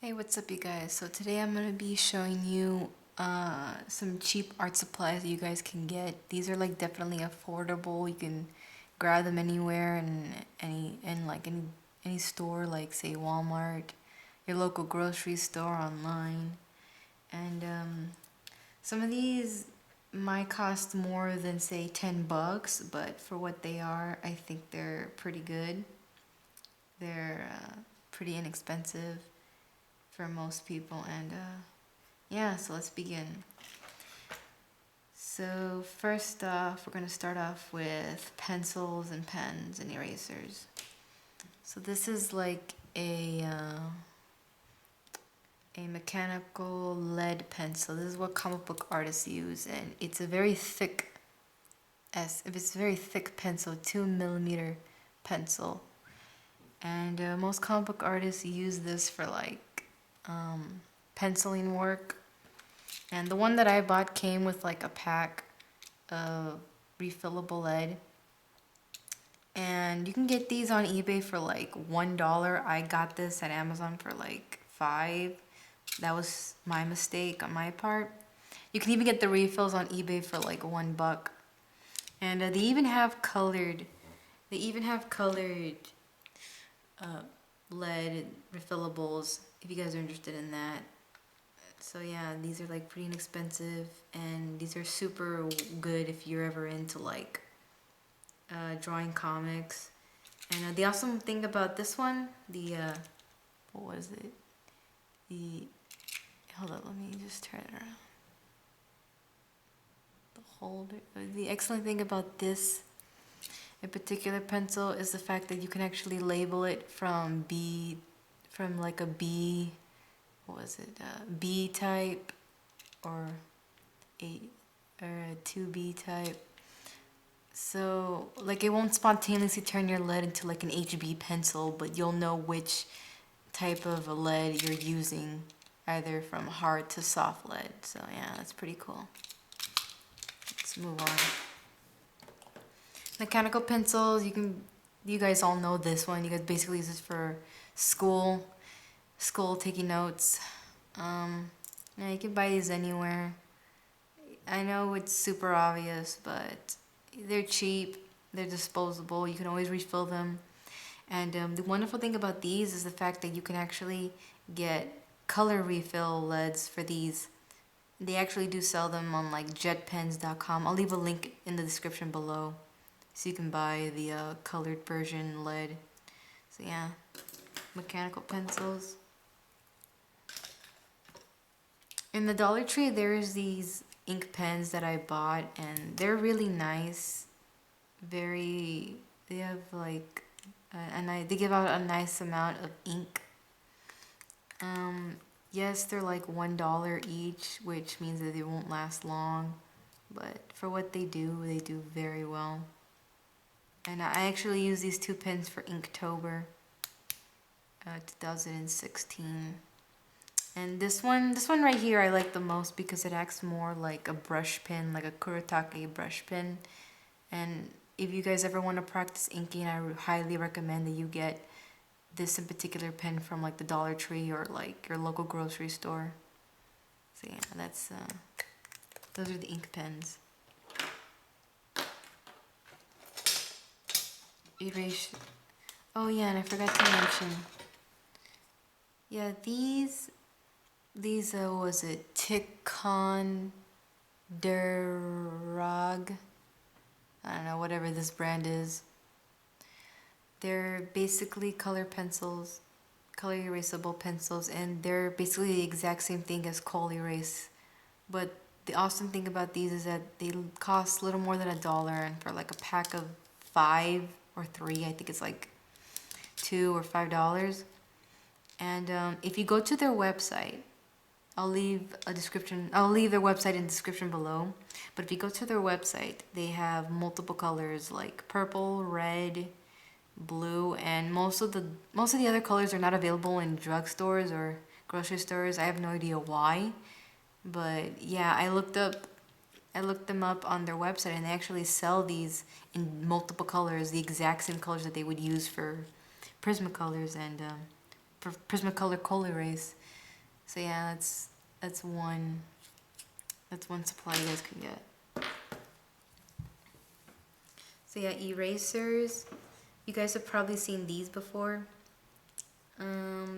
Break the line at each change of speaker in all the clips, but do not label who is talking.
Hey, what's up you guys? So today I'm going to be showing you some cheap art supplies that you guys can get. These are like definitely affordable. You can grab them anywhere in any store, like say Walmart, your local grocery store, online. And some of these might cost more than say $10, but for what they are, I think they're pretty good. They're pretty inexpensive for most people, and yeah, so let's begin. So first off, we're going to start off with pencils and pens and erasers. So this is like a mechanical lead pencil. This is what comic book artists use, and it's a very thick it's a very thick pencil, 2 millimeter pencil. And most comic book artists use this for like penciling work. And the one that I bought came with like a pack of refillable lead. And you can get these on eBay for like $1. I got this at Amazon for like 5. That was my mistake on my part. You can even get the refills on eBay for like $1. And they even have colored lead refillables if you guys are interested in that. So yeah, these are like pretty inexpensive, and these are super good if you're ever into like drawing comics. And the awesome thing about this one, what was it? The hold up, let me just turn it around. The holder. The excellent thing about this in particular pencil is the fact that you can actually label it from like a B. What was it? B type or a 2B type. So like it won't spontaneously turn your lead into like an HB pencil, but you'll know which type of a lead you're using, either from hard to soft lead. So yeah, that's pretty cool. Let's move on. Mechanical pencils, you guys all know this one. You guys basically use this for school taking notes. Yeah, you can buy these anywhere. I know it's super obvious, but they're cheap, they're disposable, you can always refill them. And the wonderful thing about these is the fact that you can actually get color refill leads for these. They actually do sell them on like jetpens.com. I'll leave a link in the description below so you can buy the colored version lead. So yeah, mechanical pencils. In the Dollar Tree, there's these ink pens that I bought, and they're really nice. They have like, they give out a nice amount of ink. Yes, they're like $1 each, which means that they won't last long. But for what they do very well. And I actually use these 2 pens for Inktober 2016. And this one right here I like the most because it acts more like a brush pen, like a Kuretake brush pen. And if you guys ever want to practice inking, I highly recommend that you get this in particular pen from like the Dollar Tree or like your local grocery store. So yeah, those are the ink pens. Erase. Oh yeah, and I forgot to mention. Yeah, these was it Ticonderoga? I don't know, whatever this brand is. They're basically color pencils, color erasable pencils, and they're basically the exact same thing as Kohl Erase. But the awesome thing about these is that they cost a little more than $1, and for like a pack of 5 or 3, I think it's like $2 or $5. And if you go to their website, I'll leave their website in the description below. But if you go to their website, they have multiple colors like purple, red, blue, and most of the other colors are not available in drugstores or grocery stores. I have no idea why. But yeah, I looked them up on their website, and they actually sell these in multiple colors, the exact same colors that they would use for Prismacolors and for Prismacolor Cool Erase. So yeah, that's one supply you guys can get. So yeah, erasers. You guys have probably seen these before.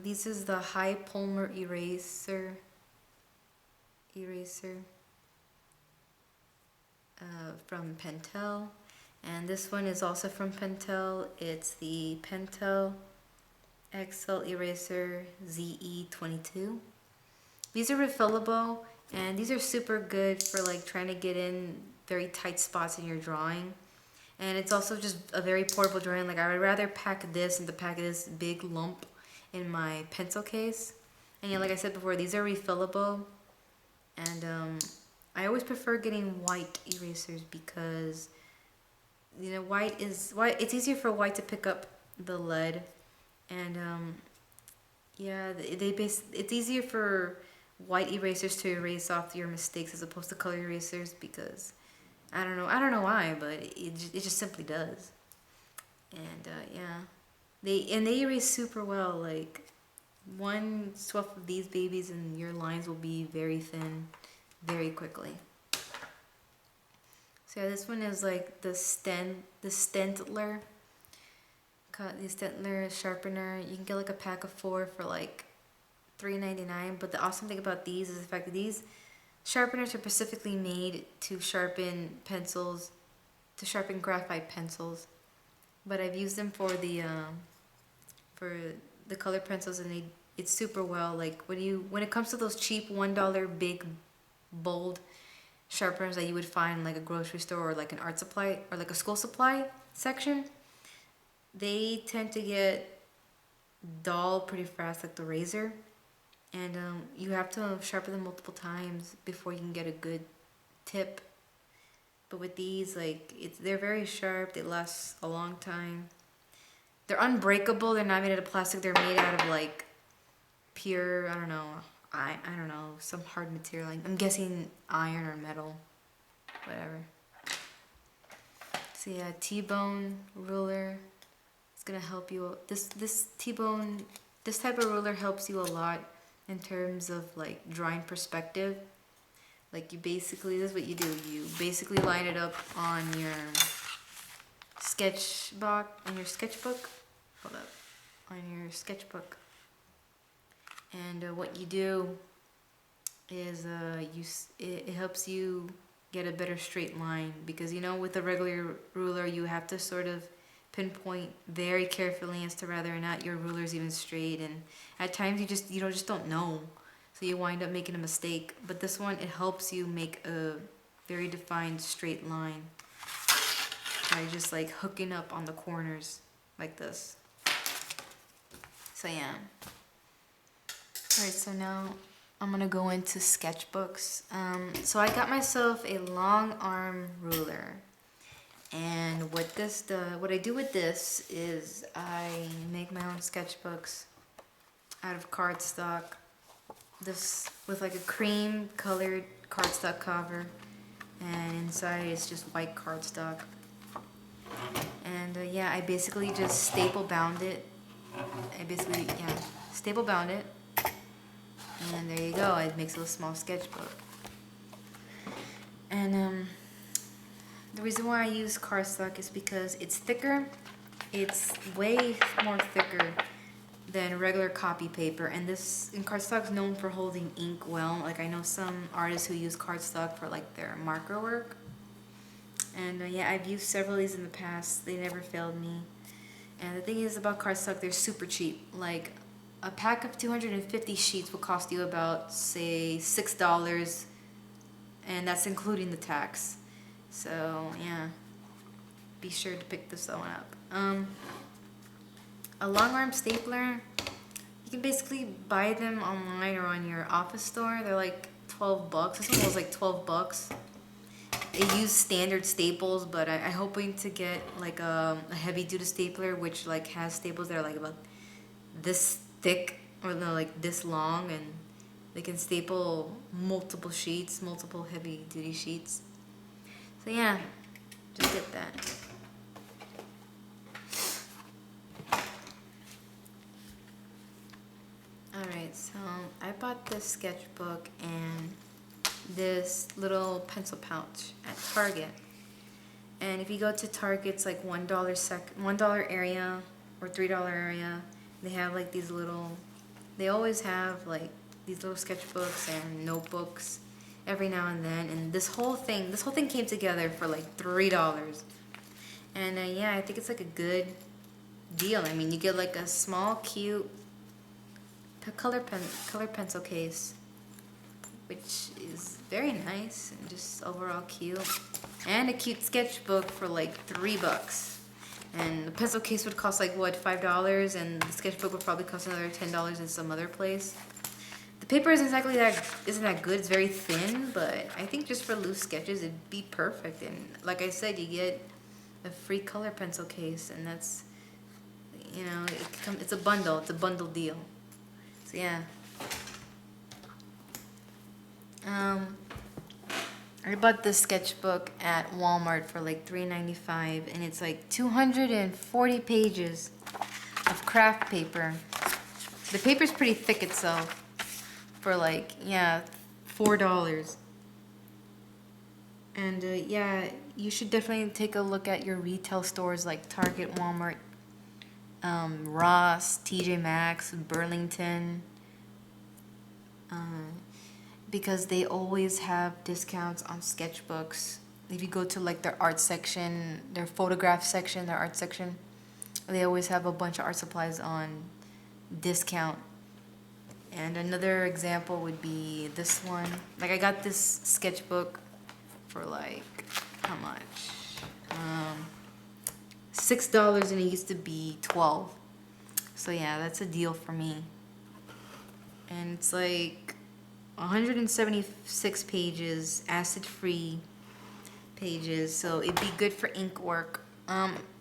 This is the High Polymer Eraser. From Pentel, and this one is also from Pentel. It's the Pentel XL Eraser ZE22. These are refillable, and these are super good for like trying to get in very tight spots in your drawing. And it's also just a very portable drawing. Like, I would rather pack this than to pack this big lump in my pencil case. And yeah, like I said before, these are refillable, and I always prefer getting white erasers because, you know, white. It's easier for white to pick up the lead, and yeah, it's easier for white erasers to erase off your mistakes as opposed to color erasers because I don't know why, but it just simply does. And yeah, they erase super well. Like, one swath of these babies and your lines will be very thin very quickly. So yeah, this one is like the Stentler sharpener. You can get like a pack of 4 for like $3.99. But the awesome thing about these is the fact that these sharpeners are specifically made to sharpen pencils, to sharpen graphite pencils. But I've used them for the color pencils, and it's super well. Like, when it comes to those cheap $1 big bold sharpeners that you would find in like a grocery store or like an art supply or like a school supply section, they tend to get dull pretty fast, like the razor, and you have to sharpen them multiple times before you can get a good tip. But with these, like, they're very sharp. They last a long time. They're unbreakable. They're not made out of plastic. They're made out of like pure, I don't know, some hard material. I'm guessing iron or metal, whatever. So yeah, T-bone ruler. It's gonna help you. This type of ruler helps you a lot in terms of like drawing perspective. Like, this is what you do. You basically line it up on your sketchbook, Hold up, on your sketchbook. And what you do is it helps you get a better straight line, because, you know, with a regular ruler you have to sort of pinpoint very carefully as to whether or not your ruler is even straight, and at times you just don't know, so you wind up making a mistake. But this one, it helps you make a very defined straight line by just like hooking up on the corners like this. So yeah. Alright, so now I'm gonna go into sketchbooks. So I got myself a long arm ruler, and what I do with this is I make my own sketchbooks out of cardstock. This with like a cream colored cardstock cover, and inside it's just white cardstock. And yeah, I basically just staple bound it. Staple bound it. And there you go, it makes a little small sketchbook. And the reason why I use cardstock is because it's thicker. It's way more thicker than regular copy paper. And cardstock is known for holding ink well. Like, I know some artists who use cardstock for like their marker work. And yeah, I've used several of these in the past. They never failed me. And the thing is about cardstock, they're super cheap. Like, a pack of 250 sheets will cost you about, say, $6, and that's including the tax. So yeah, be sure to pick this one up. A long arm stapler, you can basically buy them online or on your office store. They're like $12. This one was like $12. They use standard staples, but I'm hoping to get like a heavy duty stapler, which like has staples that are like about this thick, or no, like this long, and they can staple multiple heavy duty sheets. So yeah, just get that. Alright, so I bought this sketchbook and this little pencil pouch at Target. And if you go to Target, it's like $1 area or $3 area. They have like these little, they always have like these little sketchbooks and notebooks every now and then. And this whole thing came together for like $3. And yeah, I think it's like a good deal. I mean, you get like a small, cute color pencil case, which is very nice and just overall cute, and a cute sketchbook for like $3. And the pencil case would cost like what, $5, and the sketchbook would probably cost another $10 in some other place. The paper isn't that good. It's very thin, but I think just for loose sketches it'd be perfect. And like I said, you get a free color pencil case, and that's, you know, it's a bundle. It's a bundle deal. So yeah. I bought this sketchbook at Walmart for like $3.95, and it's like 240 pages of craft paper. The paper's pretty thick itself for like, yeah, $4. And yeah, you should definitely take a look at your retail stores like Target, Walmart, Ross, TJ Maxx, Burlington, because they always have discounts on sketchbooks. If you go to like their art section, their photograph section, their art section, they always have a bunch of art supplies on discount. And another example would be this one. Like I got this sketchbook for like, how much? $6, and it used to be $12. So yeah, that's a deal for me. And it's like 176 pages, acid-free pages, so it'd be good for ink work.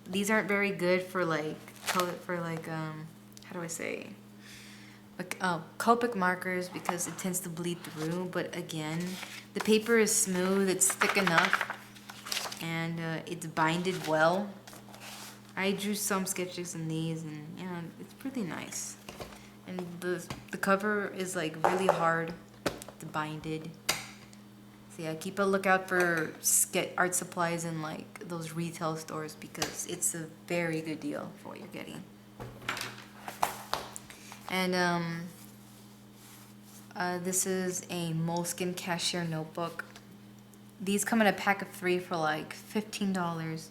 These aren't very good for like color, for like how do I say? Like Copic markers, because it tends to bleed through. But again, the paper is smooth, it's thick enough, and it's binded well. I drew some sketches in these, and yeah, it's pretty nice. And the cover is like really hard to binded. So yeah, keep a lookout for art supplies in like those retail stores, because it's a very good deal for what you're getting. And this is a Moleskine cashier notebook. These come in a pack of 3 for like $15.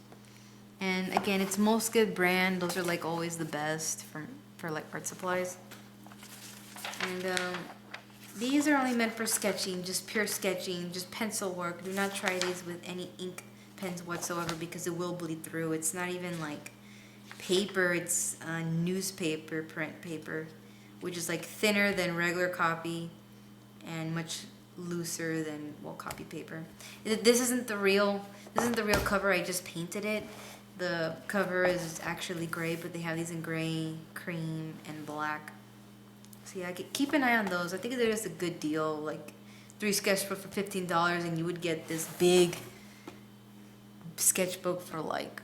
And again, it's Moleskine brand. Those are like always the best for like art supplies. And these are only meant for sketching, just pure sketching, just pencil work. Do not try these with any ink pens whatsoever, because it will bleed through. It's not even like paper, it's newspaper, print paper, which is like thinner than regular copy and much looser than, well, copy paper. This isn't the real cover. I just painted it. The cover is actually gray, but they have these in gray, cream, and black. So yeah, keep an eye on those. I think they're just a good deal. Like 3 sketchbooks for $15, and you would get this big sketchbook for like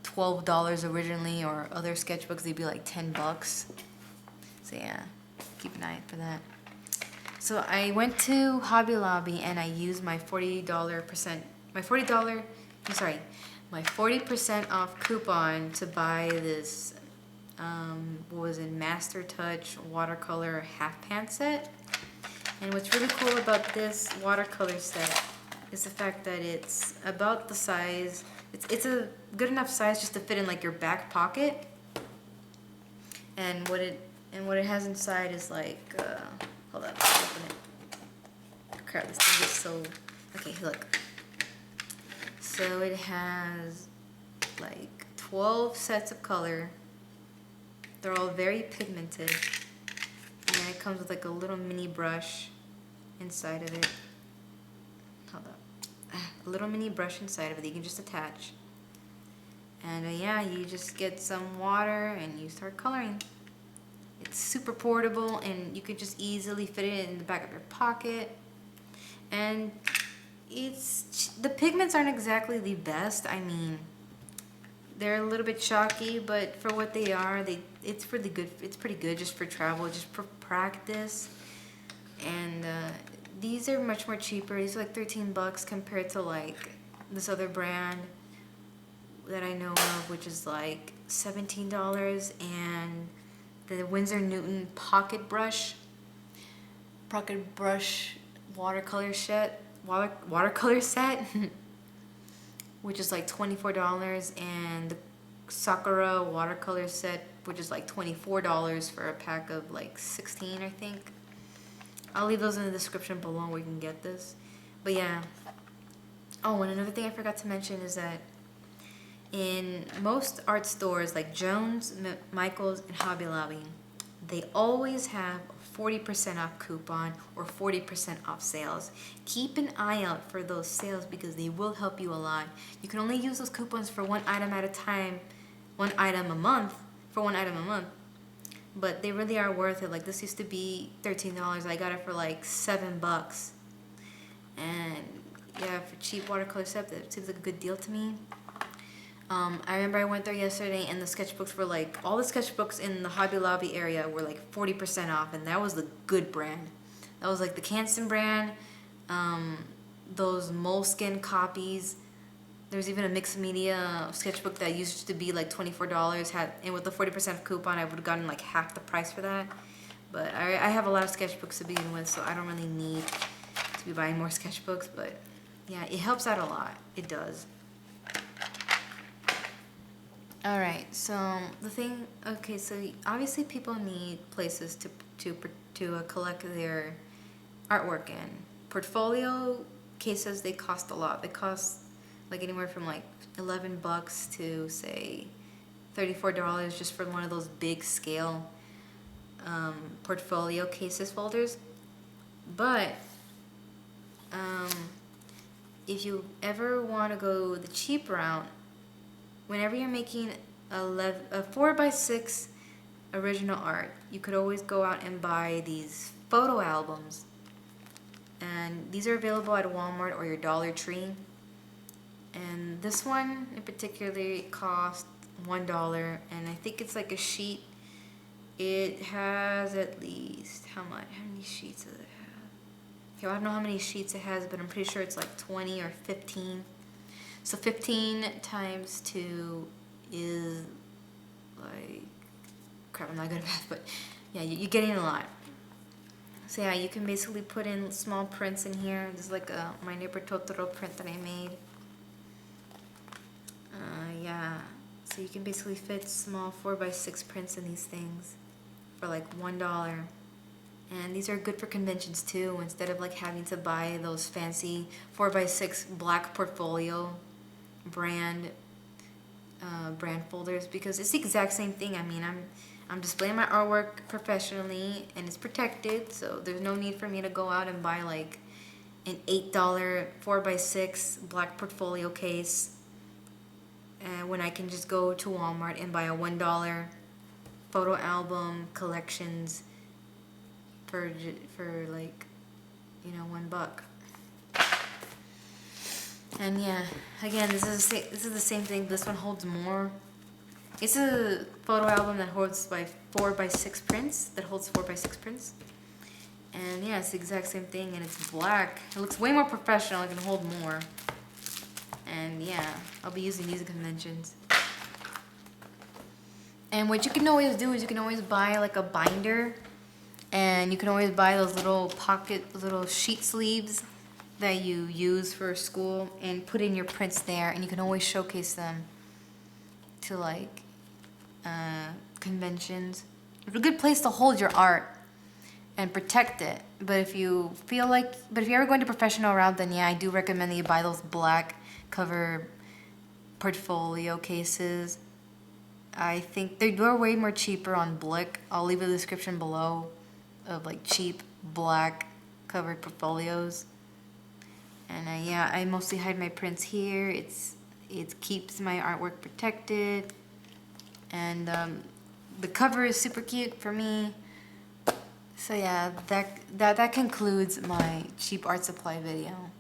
$12 originally, or other sketchbooks they'd be like $10. So yeah, keep an eye out for that. So I went to Hobby Lobby and I used my 40% off coupon to buy this what was it, Master Touch watercolor half pan set. And what's really cool about this watercolor set is the fact that it's about the size, it's a good enough size just to fit in like your back pocket. And what it has inside is like hold up, open it. Crap, this thing is so, okay, look. So it has like 12 sets of color. They're all very pigmented. And then it comes with like a little mini brush inside of it. Hold up. A little mini brush inside of it that you can just attach. And yeah, you just get some water and you start coloring. It's super portable, and you could just easily fit it in the back of your pocket. And the pigments aren't exactly the best. I mean, They're a little bit chalky, but for what they are, it's really good. It's pretty good just for travel, just for practice. And these are much more cheaper. These are like 13 bucks compared to like this other brand that I know of, which is like $17. And the Winsor Newton pocket brush watercolor set, which is like $24, and the Sakura watercolor set, which is like $24 for a pack of like 16, I think. I'll leave those in the description below where you can get this. But yeah. Oh, and another thing I forgot to mention is that in most art stores like Jones, Michaels, and Hobby Lobby, they always have a 40% off coupon or 40% off sales. Keep an eye out for those sales because they will help you a lot. You can only use those coupons for one item at a time, one item a month, but they really are worth it. Like this used to be $13. I got it for like $7. And yeah, for cheap watercolor set, that seems like a good deal to me. I remember I went there yesterday and the sketchbooks were like, all the sketchbooks in the Hobby Lobby area were like 40% off, and that was the good brand. That was like the Canson brand, those Moleskine copies. There's even a mixed media sketchbook that used to be like $24, and with the 40% coupon I would have gotten like half the price for that. But I have a lot of sketchbooks to begin with, so I don't really need to be buying more sketchbooks, but yeah, it helps out a lot. It does. Alright, so the thing, okay, so obviously people need places to collect their artwork in. Portfolio cases, they cost a lot. They cost like anywhere from like 11 bucks to say $34 just for one of those big scale portfolio cases folders. But if you ever want to go the cheap route, whenever you're making a 4x6 original art, you could always go out and buy these photo albums. And these are available at Walmart or your Dollar Tree. And this one in particular cost $1, and I think it's like a sheet. It has at least, how many sheets does it have? Okay, I don't know how many sheets it has, but I'm pretty sure it's like 20 or 15. So 15 times 2 is like, crap, I'm not good at math, but yeah, you're getting a lot. So yeah, you can basically put in small prints in here. This is like a My Neighbor Totoro print that I made. Yeah, so you can basically fit small 4x6 prints in these things for like $1. And these are good for conventions too, instead of like having to buy those fancy 4x6 black portfolio brand folders, because it's the exact same thing. I mean, I'm displaying my artwork professionally and it's protected, so there's no need for me to go out and buy like an $8 4x6 black portfolio case when I can just go to Walmart and buy a $1 photo album collections for like, you know, $1. And yeah, again, this is the same thing. This one holds more. It's a photo album that holds 4x6 prints. And yeah, it's the exact same thing, and it's black. It looks way more professional. It can hold more. And yeah, I'll be using these at conventions. And what you can always do is you can always buy like a binder, and you can always buy those little little sheet sleeves that you use for school and put in your prints there, and you can always showcase them to like conventions. It's a good place to hold your art and protect it. But if you're ever going to professional route, then yeah, I do recommend that you buy those black cover portfolio cases. I think they're way more cheaper on Blick. I'll leave a description below of like cheap black covered portfolios. And yeah, I mostly hide my prints here. It keeps my artwork protected, and the cover is super cute for me. So yeah, that concludes my cheap art supply video.